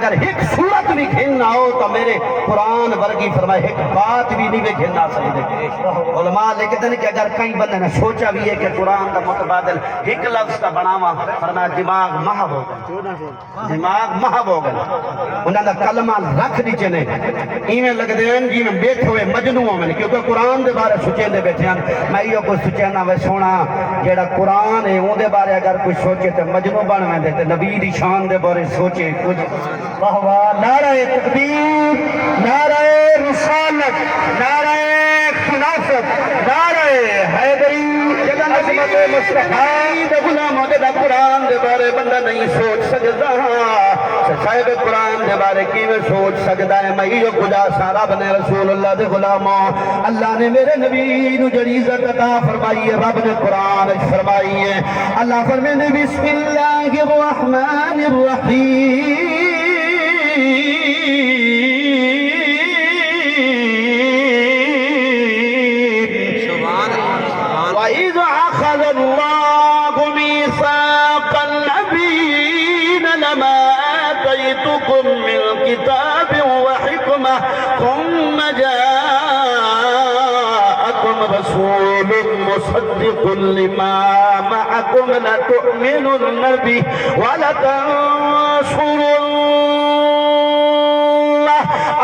اگر ایک صورت بھی گھننا ہو تو میرے قرآن ورگی فرمائے ایک بات بھی نہیں گھننا سکتے۔ علماء لکھتے ہیں کہ اگر کئی بندے نے سوچا بھی ہے کہ قرآن دا متبادل ایک لفظ کا بناوا، فرمایا دماغ محو ہو گئے، دماغ محو ہو گئے، انہاں دا کلمہ رکھ دی چنے ایویں لگدے ہیں جی میں بیٹھے ہوئے مجنوں میں، کیونکہ قرآن دے بارے سوچے دے بیٹھے ہیں۔ میں یہ کوئی سوچنا وے سونا جیڑا قرآن ہے اون دے بارے اگر کوئی سوچے تے مجنوں بن ویندے تے نبی دی شان دے بارے سوچے کچھ۔ واہ واہ، نعرہ تکبیر، نعرہ رسالت، نعرہ خلافت، نعرہ حیدری، جگہ نظمت مصطفیٰ دے غلاموں دے قرآن دے بارے بندہ نہیں سوچ سکتا، صاحب قرآن دے بارے کی میں سوچ سکتا ہے۔ میں یہ خدا سارا بنے رسول اللہ دے غلاموں، اللہ نے میرے نبی نو جڑی عزت عطا فرمائی ہے، رب نے قرآن فرمائی ہے۔ اللہ فرمائے بسم اللہ الرحمن الرحیم، وَإِذْ أَخَذَ اللَّهُ مِيثَاقَ النَّبِيِّينَ لَمَا آتَيْتُكُم مِّن كِتَابٍ وَحِكْمَةٍ ثُمَّ جَاءَكُمْ رَسُولٌ مُّصَدِّقٌ لِّمَا مَعَكُمْ لَتُؤْمِنُنَّ بِهِ وَلَتَنصُرُنَّهُ۔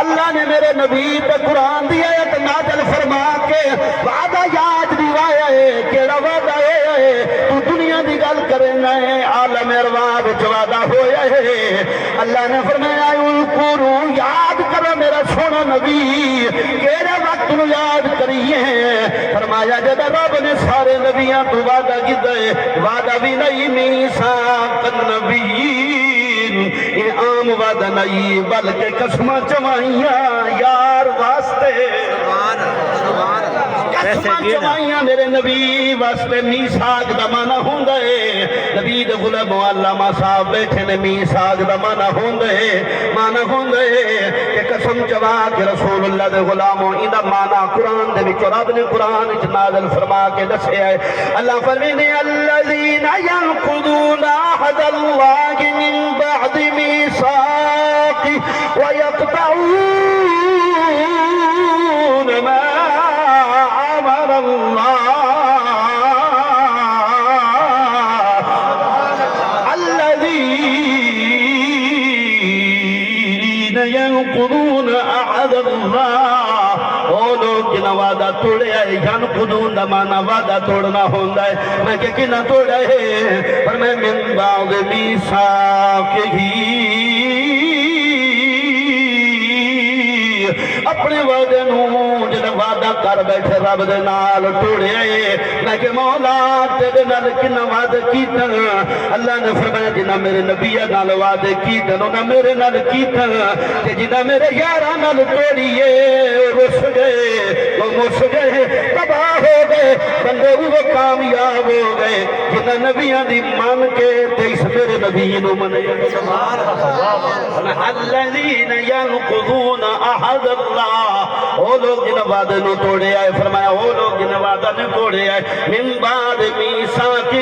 اللہ نے میرے نبی پہ قرآن دی آیت نازل فرما کے وعدہ یاد دلایا ہے، کیڑا وعدہ ہے تو دنیا دی گل کرنا ہے، عالم ارواح وچ وعدہ ہویا ہے۔ اللہ نے فرمایا اذکروا، یاد کرو میرا سونا نبی، کیڑے وقت نو یاد کریے، فرمایا جب رب نے سارے نبیاں تو وعدہ کیتا ہے، وعدہ بھی نہیں میثاق النبیین، یہ عام وعدہ نہیں بلکہ قسماں چوائیاں یار واسطے، قسماں چوائیاں میرے نبی واسطے۔ میثاق دا معنی ہوندا ہے، نبی دے غلام علامہ صاحب بیٹھے نے، میثاق دا معنی ہوندا ہے کہ قسم چوا کے رسول اللہ دے غلاموں، ایندا معنی قرآن دے وچ رب نے قرآن وچ نازل فرما کے دسیا ہے۔ اللہ فرماتے الذین ینقضون عہد اللہ من بعد میثاقہ ویقطعون ما امر اللہ، الذین ینقضون عہد اللہ، وہ لوگ جنہاں وعدہ توڑے آئے، ینقضون دا معنی وعدہ توڑنا ہوندہ ہے۔ میں کہ کنہ توڑا ہے، پر میں من بعد میثاقہ، اپنے وعدے نو جنہیں وعدہ کر بیٹھے رب دے نال توڑے آئے۔ میں کہ مولا تیرے نال کنہ وعدے کیتن، اللہ نے فرمایا جنہ میرے نبی نال وعدے کیتن انہاں میرے نال کیتن، کہ جنہ میرے یارہ نال توڑیے رس گئے، وہ مس گئے، تباہ ہو گئے، بندے وہ کامیاب ہو گئے جنہ نبیاں دی مان کے تیس میرے نبی نو منے۔ الذین ینقضون عہد اللہ، وہ لوگ جنہ وعدے نو توڑے آئے، فرمایا وہ لوگ جنہ وعدہ نو توڑے آئے، من بعد میثاقہ،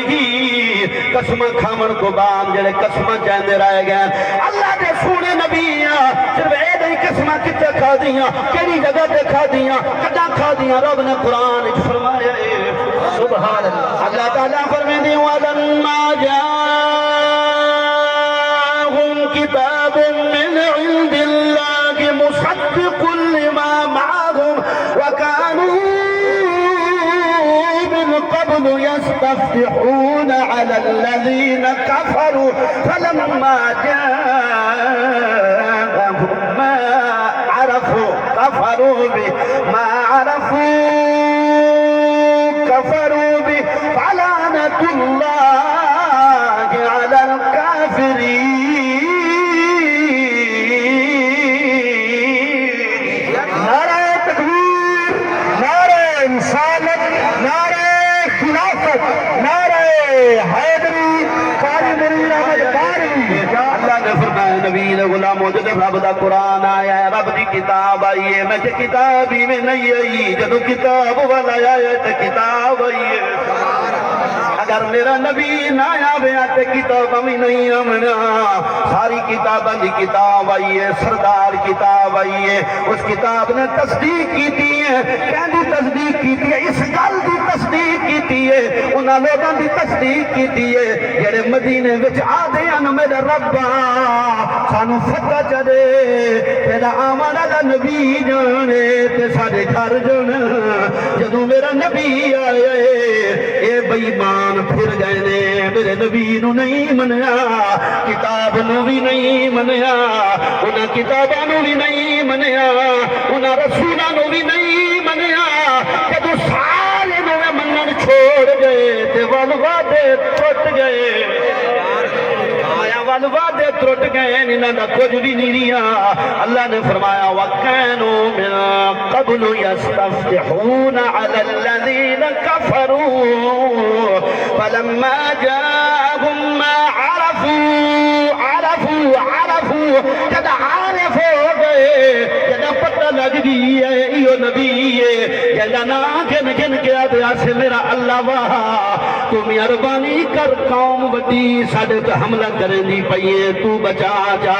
قسمہ کھامن کو بعد جڑے قسمہ چاندے رائے گئے۔ اللہ دے سونے نبیاں صرف اے نہیں قسمہ کتے کھا دیاں، کیڑی جگہ تے کھا دیاں، کدہ کھا دیاں، رب نے قرآن فرمایا ہے سبحان اللہ۔ اللہ تعالیٰ فرمائے وَلَمَّا جَاءَهُمْ كِتَابٌ مِّنْ عِندِ اللَّهِ مُصَدِّقٌ لِّمَا مَعَهُمْ وَكَانُوا مِن قَبْلُ يَسْتَفْتِحُونَ عَلَى الَّذِينَ كَفَرُوا فَلَمَّا جَاءَهُم مَّا عَرَفُوا كَفَرُوا بِهِ مَا عَرَفُوا كَفَرُوا بِهِ فَلَعْنَةُ اللَّهِ عَلَى الْكَافِرِينَ۔ نعرہ تکبیر، نعرہ رسالت، نعرہ خلافت، نعرہ حیدری، قاری میری رحمت باری۔ اللہ نے فرمایا نبی نے غلاموں جب رب دا قرآن آیا ہے، رب دی کتاب آئی ہے، میں کہ کتاب ہی میں نہیں آئی، جب کتاب والا آیا ہے تو کتاب آئی ہے۔ اگر میرا نبی نہ آوے تے کتاب بھی نہیں آمنا ساری کتاباں دی کتاب آئی ہے سردار کتاب آئی ہے اس کتاب نے تصدیق کیتی ہے کہندی تصدیق کیتی ہے اس گل دی تصدیق کیتی ہے انہاں لوگاں دی تصدیق کیتی ہے جڑے مدینے وچ آدے ان میرا ربا سانو فتح چلے تیرا آمن دا نبی جانے تے سارے گھر جانے جدوں میرا نبی آیا اے بے ایمان پھر گئے نے میرے نبی نو نہیں منیا کتاب نو بھی نہیں منیا انہاں کتاباں نو بھی نہیں منیا انہاں رسولاں نو بھی نہیں منیا جدوں سارے نو منن چھوڑ گئے تے وعدے ٹوٹ گئے وعدے ٹوٹ گئے انہاں دا کچھ بھی نہیں رہا اللہ نے فرمایا وَكَانُوا مِن قَبْلُ يَسْتَفْتِحُونَ عَلَى الَّذِينَ كَفَرُوا فَلَمَّا جَاءَهُم مَّا عَرَفُوا جد عارف ہو گئے جد پتہ لگ گئی ہے ایو نبی ہے جد نا گن گن کے آدھا سے میرا اللہ واہ تو مہربانی کر قوم بڑی ساڑھے تو حملہ کریں دی پئیے تو بچا جا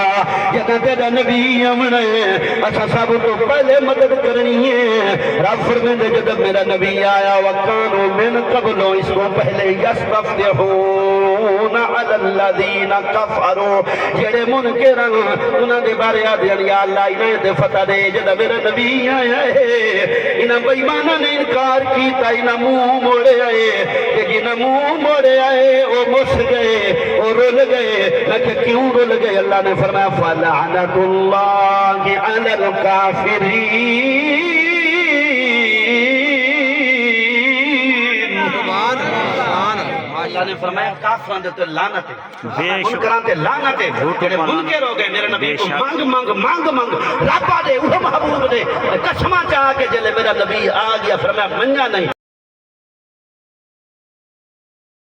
جگہ تیرا نبی امن ہے اچھا سب تو پہلے مدد کرنی ہے رب فرمائے جب میرا نبی آیا وَكَانُوا مِن قَبْلُ اس کو پہلے يَسْتَفْتِحُونَ عَلَى الَّذِينَ كَفَرُوا جڑے منکرن انہاں دے بارے آدھے یا اللہ انہیں دے فتح دے جب میرا نبی آیا ہے انہاں بے ایمانہ نے انکار کیتا انہاں منہ موڑے آئے کہ جنہاں منہ موڑے آئے وہ مس گئے وہ رول گئے لیکن کیوں رول گئے اللہ نے فرمایا فَلَعْنَةُ اللَّهِ عَلَى الْكَافِرِينَ اللہ نے فرمایا کافران دے تو لعنت ہے منکران تے لعنت ہے جڑے منکر ہو گئے میرے نبی کو مانگ ربا دے وہ محبوب دے قسمہ چاہ کے جلے میرا نبی آ گیا فرمایا منگا نہیں